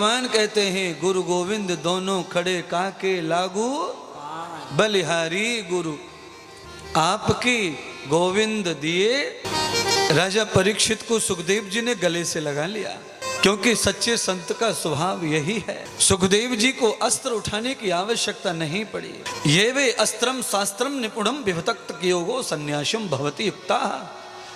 भगवान कहते हैं गुरु गोविंद दोनों खड़े काके लागू बलिहारी गुरु। आपकी गोविंद दिए राजा परीक्षित को सुखदेव जी ने गले से लगा लिया, क्योंकि सच्चे संत का स्वभाव यही है। सुखदेव जी को अस्त्र उठाने की आवश्यकता नहीं पड़ी। ये वे अस्त्रम शास्त्रम निपुणम विभक्त योगो संन्यासम भवति युक्ता।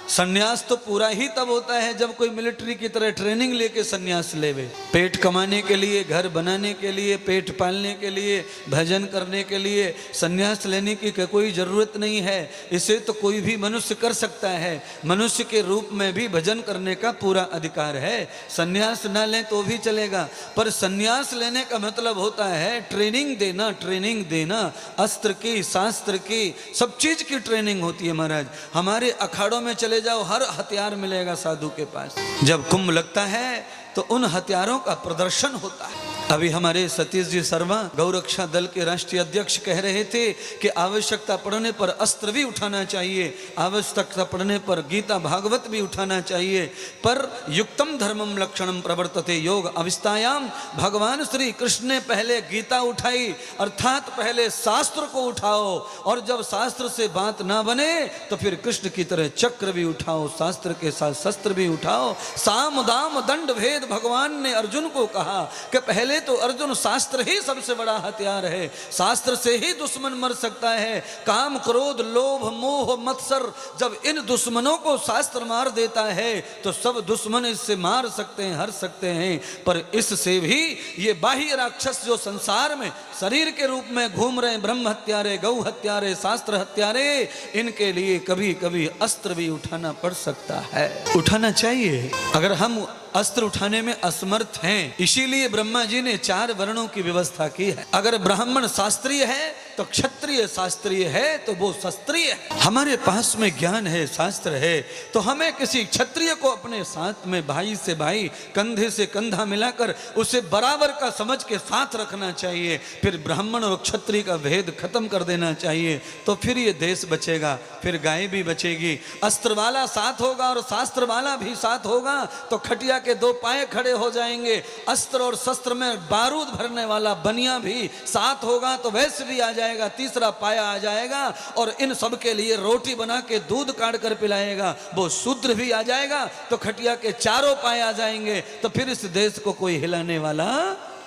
संन्यास तो पूरा ही तब होता है जब कोई मिलिट्री की तरह ट्रेनिंग लेके संन्यास लेवे। पेट कमाने के लिए, घर बनाने के लिए, पेट पालने के लिए, भजन करने के लिए संन्यास लेने की कोई ज़रूरत नहीं है। इसे तो कोई भी मनुष्य कर सकता है। मनुष्य के रूप में भी भजन करने का पूरा अधिकार है। संन्यास ना लें तो भी चलेगा, पर संन्यास लेने का मतलब होता है ट्रेनिंग देना। ट्रेनिंग देना अस्त्र की, शास्त्र की, सब चीज़ की ट्रेनिंग होती है महाराज। हमारे अखाड़ों में चले जाओ, हर हथियार मिलेगा साधु के पास। जब कुंभ लगता है तो उन हथियारों का प्रदर्शन होता है। अभी हमारे सतीश जी शर्मा गौरक्षा दल के राष्ट्रीय अध्यक्ष कह रहे थे कि आवश्यकता पड़ने पर अस्त्र भी उठाना चाहिए, आवश्यकता पड़ने पर गीता भागवत भी उठाना चाहिए। पर युक्तम धर्मम लक्षणम प्रवर्तते योग अविस्तायाम। भगवान श्री कृष्ण ने पहले गीता उठाई, अर्थात पहले शास्त्र को उठाओ, और जब शास्त्र से बात ना बने तो फिर कृष्ण की तरह चक्र भी उठाओ, शास्त्र के साथ शस्त्र भी उठाओ। साम दाम दंड भेद भगवान ने अर्जुन को कहा कि पहले तो अर्जुन शास्त्र ही सबसे बड़ा हथियार है। शास्त्र से ही दुश्मन मर सकता है। काम क्रोध लोभ मोह मत्सर, जब इन दुश्मनों को शास्त्र मार देता है तो सब दुश्मन इससे मार सकते हैं, हर सकते हैं। पर इससे भी ये बाह्य राक्षस जो संसार में शरीर के रूप में घूम रहे, ब्रह्म हत्यारे, गौ हत्यारे, शास्त्र हत्यारे, इनके लिए कभी कभी अस्त्र भी उठाना पड़ सकता है। उठाना चाहिए। अगर हम अस्त्र उठाने में असमर्थ हैं, इसीलिए ब्रह्मा जी ने 4 वर्णों की व्यवस्था की है। अगर ब्राह्मण शास्त्रीय है तो क्षत्रिय शास्त्रीय है तो वो शस्त्रीय है। हमारे पास में ज्ञान है, शास्त्र है, तो हमें किसी क्षत्रिय को अपने साथ में भाई से भाई, कंधे से कंधा मिलाकर उसे बराबर का समझ के साथ रखना चाहिए। फिर ब्राह्मण और क्षत्रिय का भेद खत्म कर देना चाहिए, तो फिर ये देश बचेगा, फिर गाय भी बचेगी। अस्त्र वाला साथ होगा और शास्त्र वाला भी साथ होगा तो खटिया के 2 पाए खड़े हो जाएंगे। अस्त्र और शस्त्र में बारूद भरने वाला बनिया भी साथ होगा तो वैश्य भी आ जाएगा, तीसरा पाया आ जाएगा, और इन सब के लिए रोटी बना के दूध काट कर पिलाएगा, वो शूद्र भी आ जाएगा तो खटिया के 4 पाए आ जाएंगे। तो फिर इस देश को कोई हिलाने वाला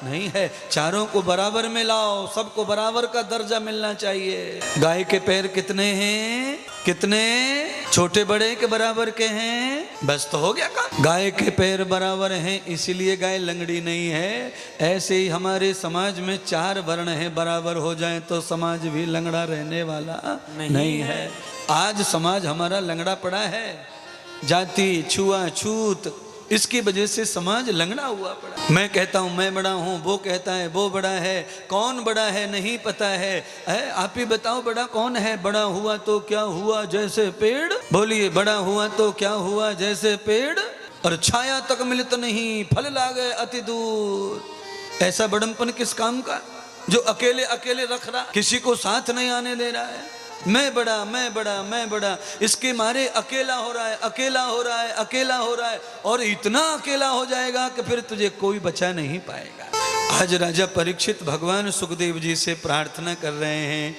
नहीं है। चारों को बराबर में लाओ, सबको बराबर का दर्जा मिलना चाहिए। गाय के पैर कितने हैं? कितने? छोटे बड़े के बराबर के हैं? बस तो हो गया काम। गाय के पैर बराबर हैं इसीलिए गाय लंगड़ी नहीं है। ऐसे ही हमारे समाज में 4 वर्ण हैं, बराबर हो जाए तो समाज भी लंगड़ा रहने वाला नहीं है। आज समाज हमारा लंगड़ा पड़ा है। जाति छुआछूत, इसकी वजह से समाज लंगड़ा हुआ पड़ा। मैं कहता हूँ मैं बड़ा हूँ, वो कहता है वो बड़ा है। कौन बड़ा है नहीं पता है। आप ही बताओ बड़ा कौन है? बड़ा हुआ तो क्या हुआ जैसे पेड़। बोलिए, बड़ा हुआ तो क्या हुआ जैसे पेड़, और छाया तक मिलत नहीं, फल लागे अति दूर। ऐसा बड़मपन किस काम का, जो अकेले अकेले रख रहा, किसी को साथ नहीं आने दे रहा है। मैं बड़ा, मैं बड़ा, मैं बड़ा, इसके मारे अकेला हो रहा है, अकेला हो रहा है, अकेला हो रहा है, और इतना अकेला हो जाएगा कि फिर तुझे कोई बचा नहीं पाएगा। आज राजा परीक्षित भगवान सुखदेव जी से प्रार्थना कर रहे हैं